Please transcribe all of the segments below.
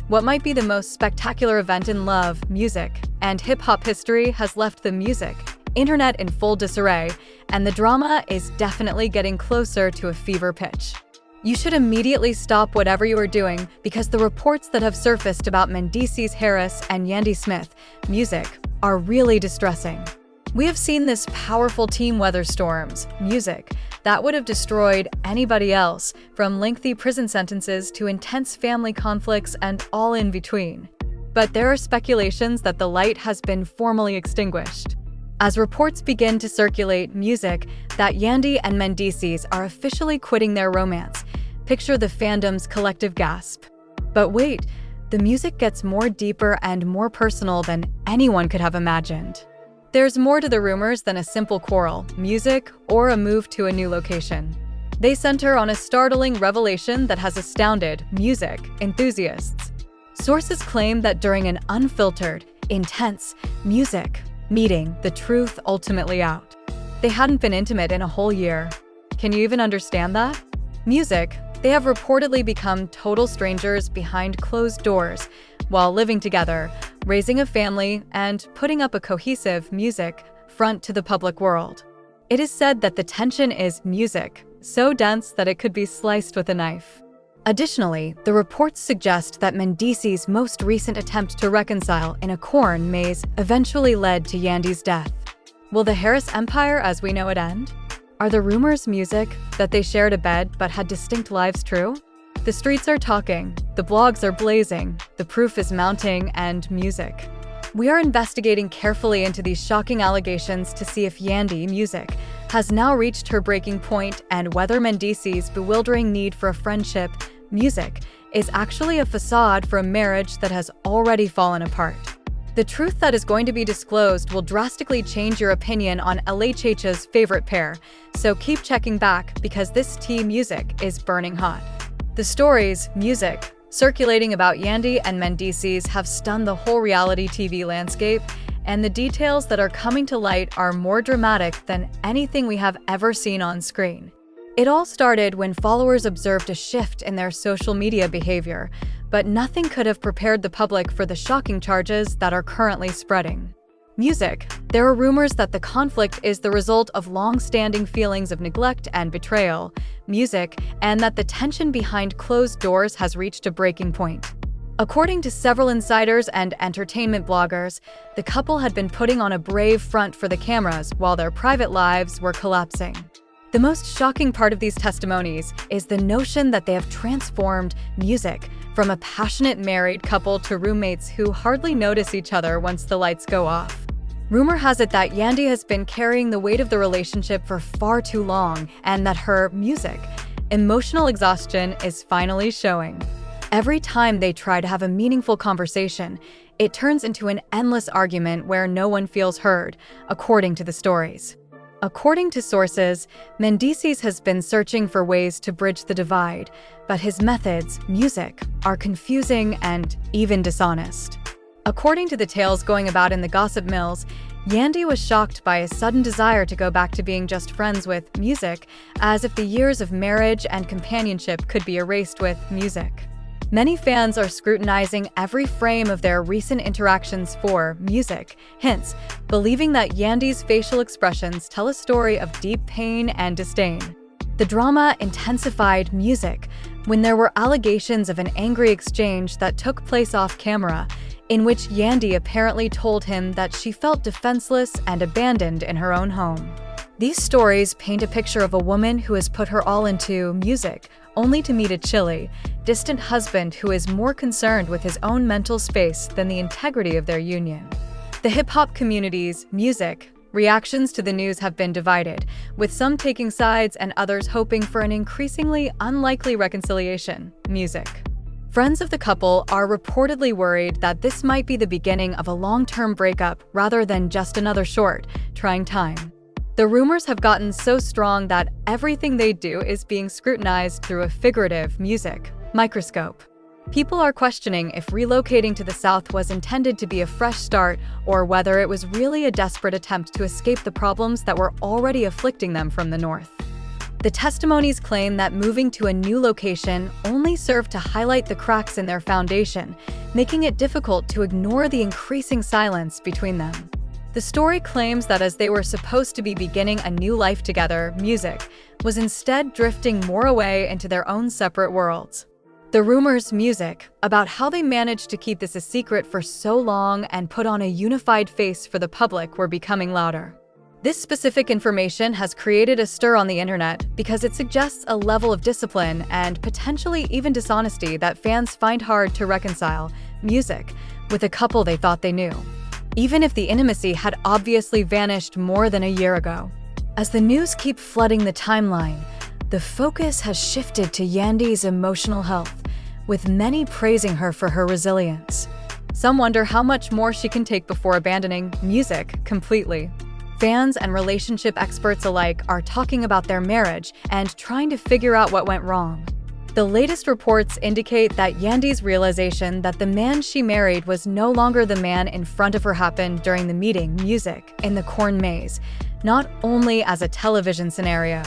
What might be the most spectacular event in love, music, and hip-hop history has left the music, internet in full disarray, and the drama is definitely getting closer to a fever pitch. You should immediately stop whatever you are doing because the reports that have surfaced about Mendeecees Harris and Yandy Smith music are really distressing. We have seen this powerful team weather storms, music, that would have destroyed anybody else, from lengthy prison sentences to intense family conflicts and all in between. But there are speculations that the light has been formally extinguished. As reports begin to circulate, music, that Yandy and Mendeecees are officially quitting their romance. Picture the fandom's collective gasp. But wait, the music gets more deeper and more personal than anyone could have imagined. There's more to the rumors than a simple quarrel, music, or a move to a new location. They center on a startling revelation that has astounded music enthusiasts. Sources claim that during an unfiltered, intense music meeting, the truth ultimately out. They hadn't been intimate in a whole year. Can you even understand that? Music, they have reportedly become total strangers behind closed doors, while living together, raising a family, and putting up a cohesive music front to the public world. It is said that the tension is music, so dense that it could be sliced with a knife. Additionally, the reports suggest that Mendeecees' most recent attempt to reconcile in a corn maze eventually led to Yandy's death. Will the Harris empire as we know it end? Are the rumors music, that they shared a bed but had distinct lives, true? The streets are talking, the blogs are blazing, the proof is mounting, and music. We are investigating carefully into these shocking allegations to see if Yandy, music, has now reached her breaking point and whether Mendeecees' bewildering need for a friendship, music, is actually a facade for a marriage that has already fallen apart. The truth that is going to be disclosed will drastically change your opinion on LHH's favorite pair, so keep checking back because this tea music is burning hot. The stories, music, circulating about Yandy and Mendeecees have stunned the whole reality TV landscape, and the details that are coming to light are more dramatic than anything we have ever seen on screen. It all started when followers observed a shift in their social media behavior, but nothing could have prepared the public for the shocking charges that are currently spreading. Music. There are rumors that the conflict is the result of long-standing feelings of neglect and betrayal, music, and that the tension behind closed doors has reached a breaking point. According to several insiders and entertainment bloggers, the couple had been putting on a brave front for the cameras while their private lives were collapsing. The most shocking part of these testimonies is the notion that they have transformed music from a passionate married couple to roommates who hardly notice each other once the lights go off. Rumor has it that Yandy has been carrying the weight of the relationship for far too long and that her music, emotional exhaustion is finally showing. Every time they try to have a meaningful conversation, it turns into an endless argument where no one feels heard, according to the stories. According to sources, Mendeecees has been searching for ways to bridge the divide, but his methods, music, are confusing and even dishonest. According to the tales going about in the gossip mills, Yandy was shocked by a sudden desire to go back to being just friends with music, as if the years of marriage and companionship could be erased with music. Many fans are scrutinizing every frame of their recent interactions for music, hence, believing that Yandy's facial expressions tell a story of deep pain and disdain. The drama intensified music when there were allegations of an angry exchange that took place off camera, in which Yandy apparently told him that she felt defenseless and abandoned in her own home. These stories paint a picture of a woman who has put her all into music, only to meet a chilly, distant husband who is more concerned with his own mental space than the integrity of their union. The hip-hop community's music reactions to the news have been divided, with some taking sides and others hoping for an increasingly unlikely reconciliation. Music. Friends of the couple are reportedly worried that this might be the beginning of a long-term breakup rather than just another short, trying time. The rumors have gotten so strong that everything they do is being scrutinized through a figurative music microscope. People are questioning if relocating to the South was intended to be a fresh start or whether it was really a desperate attempt to escape the problems that were already afflicting them from the North. The testimonies claim that moving to a new location only served to highlight the cracks in their foundation, making it difficult to ignore the increasing silence between them. The story claims that as they were supposed to be beginning a new life together, music was instead drifting more away into their own separate worlds. The rumors, music, about how they managed to keep this a secret for so long and put on a unified face for the public were becoming louder. This specific information has created a stir on the internet because it suggests a level of discipline and potentially even dishonesty that fans find hard to reconcile music with a couple they thought they knew, even if the intimacy had obviously vanished more than a year ago. As the news keep flooding the timeline, the focus has shifted to Yandy's emotional health, with many praising her for her resilience. Some wonder how much more she can take before abandoning music completely. Fans and relationship experts alike are talking about their marriage and trying to figure out what went wrong. The latest reports indicate that Yandy's realization that the man she married was no longer the man in front of her happened during the meeting music in the corn maze, not only as a television scenario.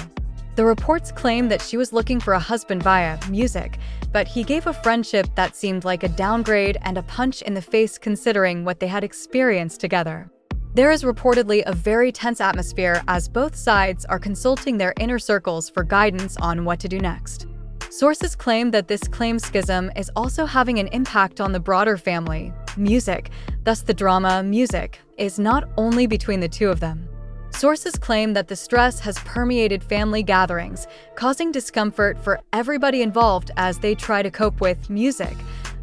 The reports claim that she was looking for a husband via music, but he gave a friendship that seemed like a downgrade and a punch in the face considering what they had experienced together. There is reportedly a very tense atmosphere as both sides are consulting their inner circles for guidance on what to do next. Sources claim that this claimed schism is also having an impact on the broader family, music, thus the drama, music, is not only between the two of them. Sources claim that the stress has permeated family gatherings, causing discomfort for everybody involved as they try to cope with music,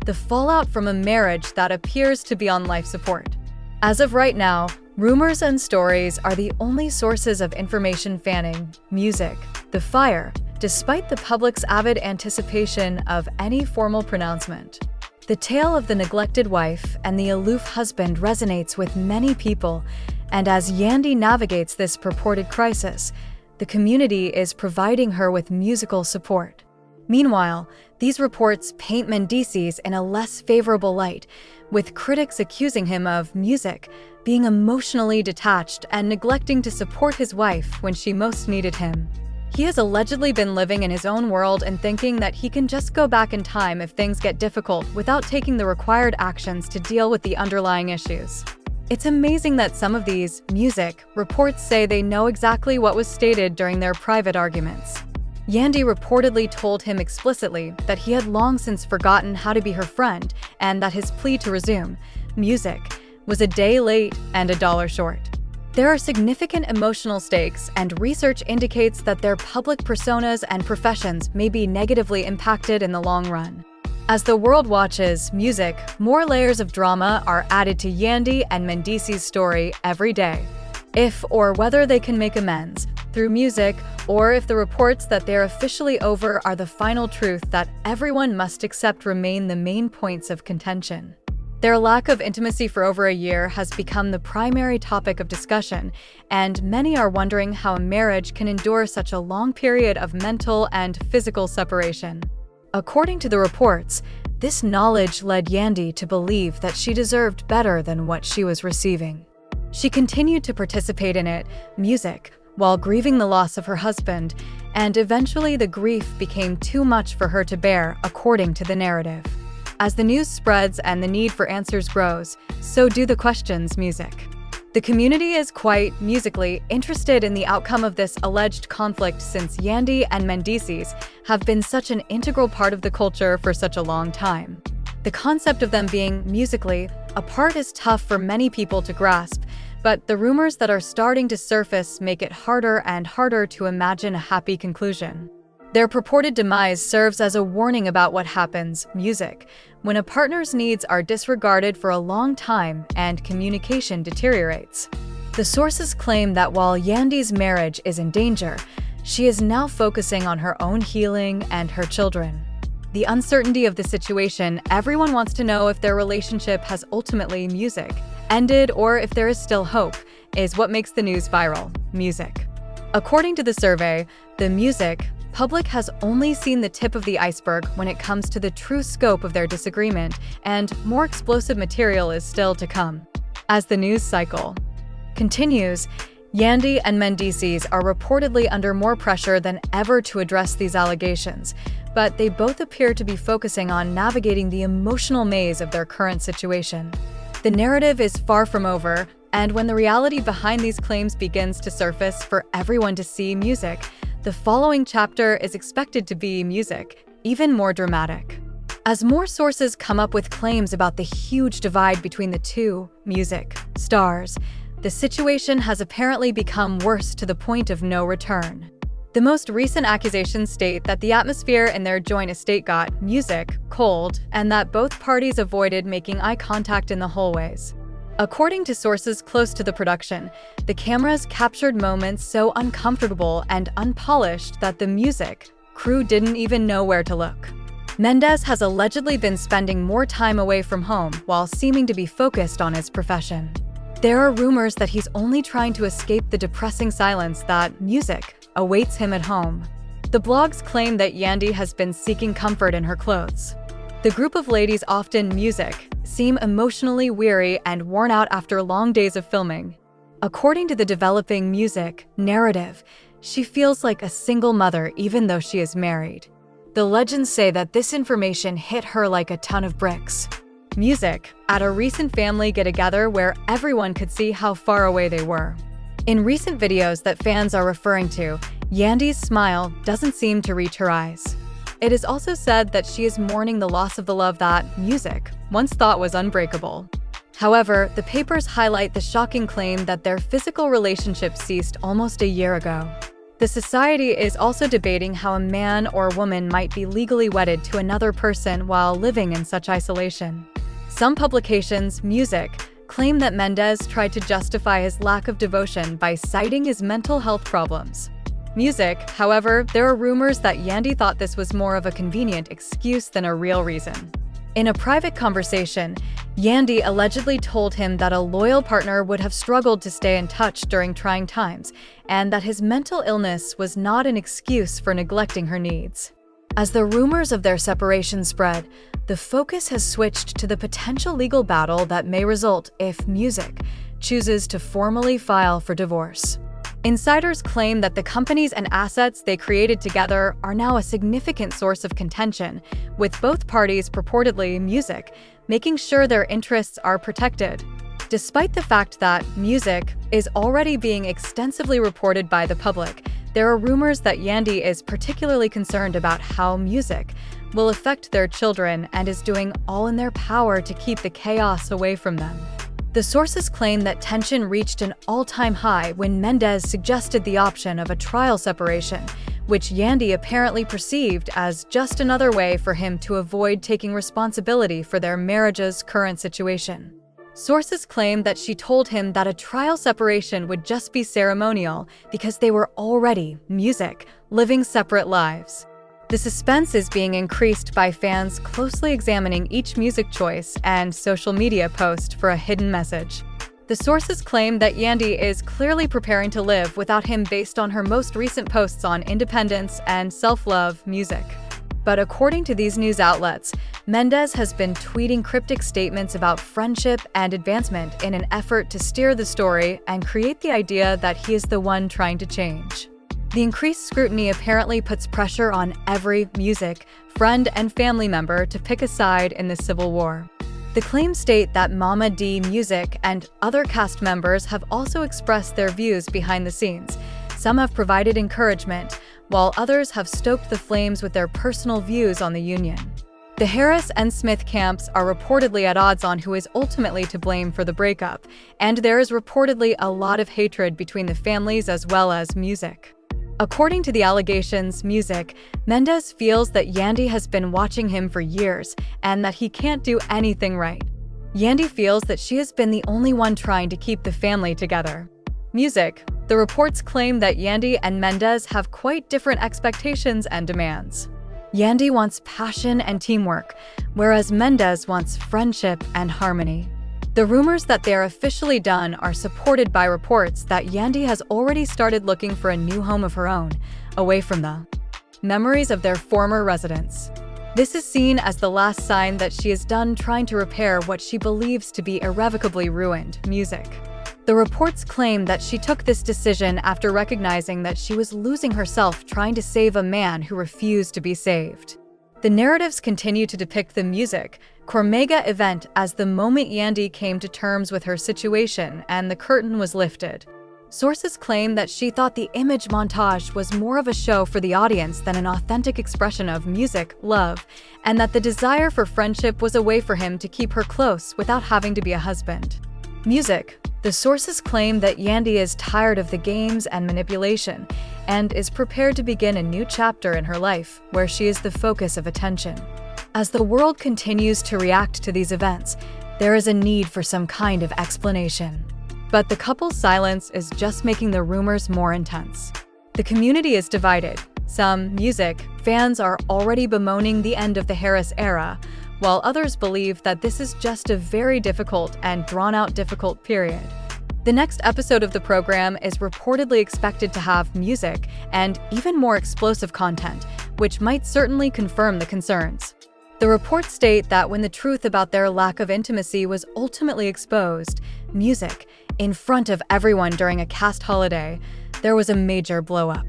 the fallout from a marriage that appears to be on life support. As of right now, rumors and stories are the only sources of information fanning music, the fire, despite the public's avid anticipation of any formal pronouncement. The tale of the neglected wife and the aloof husband resonates with many people, and as Yandy navigates this purported crisis, the community is providing her with musical support. Meanwhile, these reports paint Mendeecees in a less favorable light, with critics accusing him of music being emotionally detached and neglecting to support his wife when she most needed him. He has allegedly been living in his own world and thinking that he can just go back in time if things get difficult without taking the required actions to deal with the underlying issues. It's amazing that some of these music reports say they know exactly what was stated during their private arguments. Yandy reportedly told him explicitly that he had long since forgotten how to be her friend and that his plea to resume music was a day late and $1 short. There are significant emotional stakes, and research indicates that their public personas and professions may be negatively impacted in the long run. As the world watches music, more layers of drama are added to Yandy and Mendeecees' story every day. If or whether they can make amends through music, or if the reports that they're officially over are the final truth that everyone must accept remain the main points of contention. Their lack of intimacy for over a year has become the primary topic of discussion, and many are wondering how a marriage can endure such a long period of mental and physical separation. According to the reports, this knowledge led Yandy to believe that she deserved better than what she was receiving. She continued to participate in it, music, while grieving the loss of her husband, and eventually the grief became too much for her to bear, according to the narrative. As the news spreads and the need for answers grows, so do the questions, music. The community is quite, musically, interested in the outcome of this alleged conflict since Yandy and Mendeecees have been such an integral part of the culture for such a long time. The concept of them being, musically, apart is tough for many people to grasp, but the rumors that are starting to surface make it harder and harder to imagine a happy conclusion. Their purported demise serves as a warning about what happens, music, when a partner's needs are disregarded for a long time and communication deteriorates. The sources claim that while Yandy's marriage is in danger, she is now focusing on her own healing and her children. The uncertainty of the situation, everyone wants to know if their relationship has ultimately, music, ended or if there is still hope, is what makes the news viral, music. According to the survey, the music public has only seen the tip of the iceberg when it comes to the true scope of their disagreement, and more explosive material is still to come. As the news cycle continues, Yandy and Mendeecees are reportedly under more pressure than ever to address these allegations, but they both appear to be focusing on navigating the emotional maze of their current situation. The narrative is far from over, and when the reality behind these claims begins to surface for everyone to see, the following chapter is expected to be even more dramatic. As more sources come up with claims about the huge divide between the two stars, the situation has apparently become worse to the point of no return. The most recent accusations state that the atmosphere in their joint estate got cold, and that both parties avoided making eye contact in the hallways. According to sources close to the production, the cameras captured moments so uncomfortable and unpolished that the crew didn't even know where to look. Mendeecees has allegedly been spending more time away from home while seeming to be focused on his profession. There are rumors that he's only trying to escape the depressing silence that awaits him at home. The blogs claim that Yandy has been seeking comfort in her clothes. The group of ladies, often seem emotionally weary and worn out after long days of filming. According to the developing narrative, she feels like a single mother even though she is married. The legends say that this information hit her like a ton of bricks. At a recent family get-together where everyone could see how far away they were. In recent videos that fans are referring to, Yandy's smile doesn't seem to reach her eyes. It is also said that she is mourning the loss of the love that once thought was unbreakable. However, the papers highlight the shocking claim that their physical relationship ceased almost a year ago. The society is also debating how a man or woman might be legally wedded to another person while living in such isolation. Some publications, claim that Mendeecees tried to justify his lack of devotion by citing his mental health problems. However, there are rumors that Yandy thought this was more of a convenient excuse than a real reason. In a private conversation, Yandy allegedly told him that a loyal partner would have struggled to stay in touch during trying times, and that his mental illness was not an excuse for neglecting her needs. As the rumors of their separation spread, the focus has switched to the potential legal battle that may result if chooses to formally file for divorce. Insiders claim that the companies and assets they created together are now a significant source of contention, with both parties purportedly making sure their interests are protected. Despite the fact that is already being extensively reported by the public, there are rumors that Yandy is particularly concerned about how will affect their children and is doing all in their power to keep the chaos away from them. The sources claim that tension reached an all-time high when Mendeecees suggested the option of a trial separation, which Yandy apparently perceived as just another way for him to avoid taking responsibility for their marriage's current situation. Sources claim that she told him that a trial separation would just be ceremonial because they were already living separate lives. The suspense is being increased by fans closely examining each music choice and social media post for a hidden message. The sources claim that Yandy is clearly preparing to live without him based on her most recent posts on independence and self-love But according to these news outlets, Mendeecees has been tweeting cryptic statements about friendship and advancement in an effort to steer the story and create the idea that he is the one trying to change. The increased scrutiny apparently puts pressure on every friend and family member to pick a side in the civil war. The claims state that Mama D and other cast members have also expressed their views behind the scenes. Some have provided encouragement, while others have stoked the flames with their personal views on the union. The Harris and Smith camps are reportedly at odds on who is ultimately to blame for the breakup, and there is reportedly a lot of hatred between the families as well as According to the allegations, Mendeecees feels that Yandy has been watching him for years and that he can't do anything right. Yandy feels that she has been the only one trying to keep the family together. The reports claim that Yandy and Mendeecees have quite different expectations and demands. Yandy wants passion and teamwork, whereas Mendeecees wants friendship and harmony. The rumors that they are officially done are supported by reports that Yandy has already started looking for a new home of her own, away from the memories of their former residence. This is seen as the last sign that she is done trying to repair what she believes to be irrevocably ruined The reports claim that she took this decision after recognizing that she was losing herself trying to save a man who refused to be saved. The narratives continue to depict the music Cormega event as the moment Yandy came to terms with her situation and the curtain was lifted. Sources claim that she thought the image montage was more of a show for the audience than an authentic expression of music, love, and that the desire for friendship was a way for him to keep her close without having to be a husband. Music. The sources claim that Yandy is tired of the games and manipulation and is prepared to begin a new chapter in her life where she is the focus of attention. As the world continues to react to these events, there is a need for some kind of explanation. But the couple's silence is just making the rumors more intense. The community is divided. Some music fans are already bemoaning the end of the Harris era, while others believe that this is just a very difficult and drawn-out difficult period. The next episode of the program is reportedly expected to have music and even more explosive content, which might certainly confirm the concerns. The reports state that when the truth about their lack of intimacy was ultimately exposed, music, in front of everyone during a cast holiday, there was a major blow-up.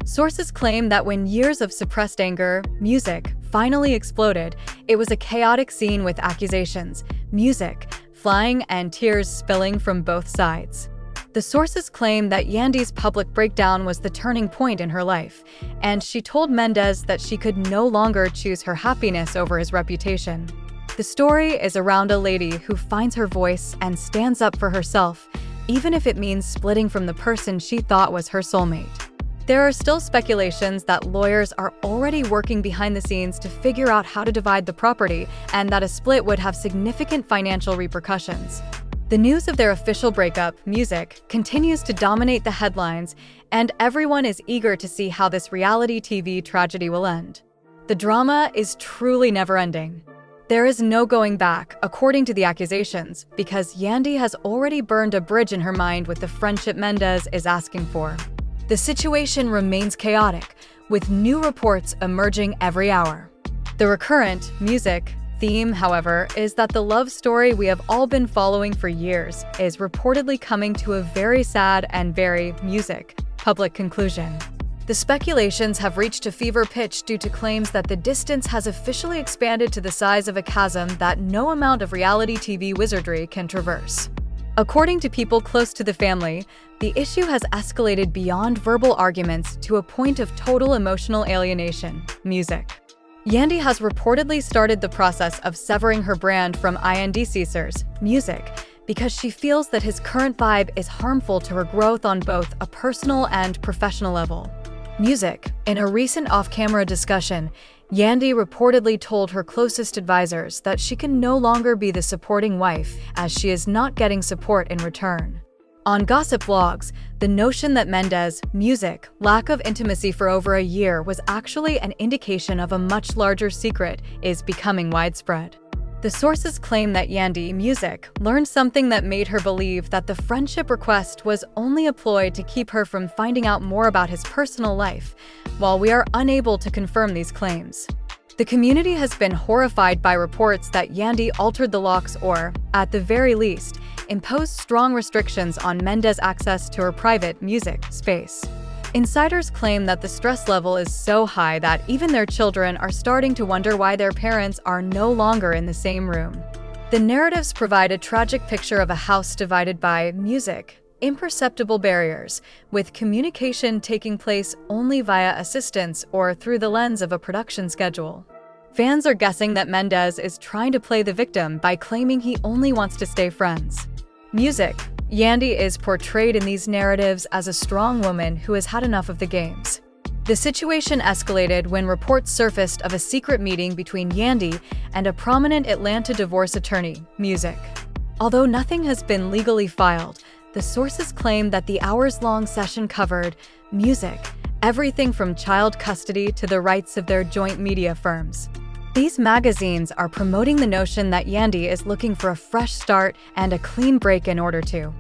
Sources claim that when years of suppressed anger, music, finally exploded, it was a chaotic scene with accusations, music, flying and tears spilling from both sides. The sources claim that Yandy's public breakdown was the turning point in her life, and she told Mendeecees that she could no longer choose her happiness over his reputation. The story is around a lady who finds her voice and stands up for herself, even if it means splitting from the person she thought was her soulmate. There are still speculations that lawyers are already working behind the scenes to figure out how to divide the property and that a split would have significant financial repercussions. The news of their official breakup, music, continues to dominate the headlines, and everyone is eager to see how this reality TV tragedy will end. The drama is truly never-ending. There is no going back, according to the accusations, because Yandy has already burned a bridge in her mind with the friendship Mendeecees is asking for. The situation remains chaotic, with new reports emerging every hour. The recurrent music theme, however, is that the love story we have all been following for years is reportedly coming to a very sad and very music public conclusion. The speculations have reached a fever pitch due to claims that the distance has officially expanded to the size of a chasm that no amount of reality TV wizardry can traverse. According to people close to the family, the issue has escalated beyond verbal arguments to a point of total emotional alienation, music. Yandy has reportedly started the process of severing her brand from Mendeecees, music, because she feels that his current vibe is harmful to her growth on both a personal and professional level. Music. In a recent off-camera discussion, Yandy reportedly told her closest advisors that she can no longer be the supporting wife as she is not getting support in return. On gossip blogs, the notion that Mendeecees' music lack of intimacy for over a year was actually an indication of a much larger secret is becoming widespread. The sources claim that Yandy music learned something that made her believe that the friendship request was only a ploy to keep her from finding out more about his personal life, while we are unable to confirm these claims. The community has been horrified by reports that Yandy altered the locks or, at the very least, imposed strong restrictions on Mendeecees' access to her private music space. Insiders claim that the stress level is so high that even their children are starting to wonder why their parents are no longer in the same room. The narratives provide a tragic picture of a house divided by music, imperceptible barriers, with communication taking place only via assistance or through the lens of a production schedule. Fans are guessing that Mendeecees is trying to play the victim by claiming he only wants to stay friends. Music. Yandy is portrayed in these narratives as a strong woman who has had enough of the games. The situation escalated when reports surfaced of a secret meeting between Yandy and a prominent Atlanta divorce attorney, Music. Although nothing has been legally filed, the sources claim that the hours-long session covered music, everything from child custody to the rights of their joint media firms. These magazines are promoting the notion that Yandy is looking for a fresh start and a clean break in order to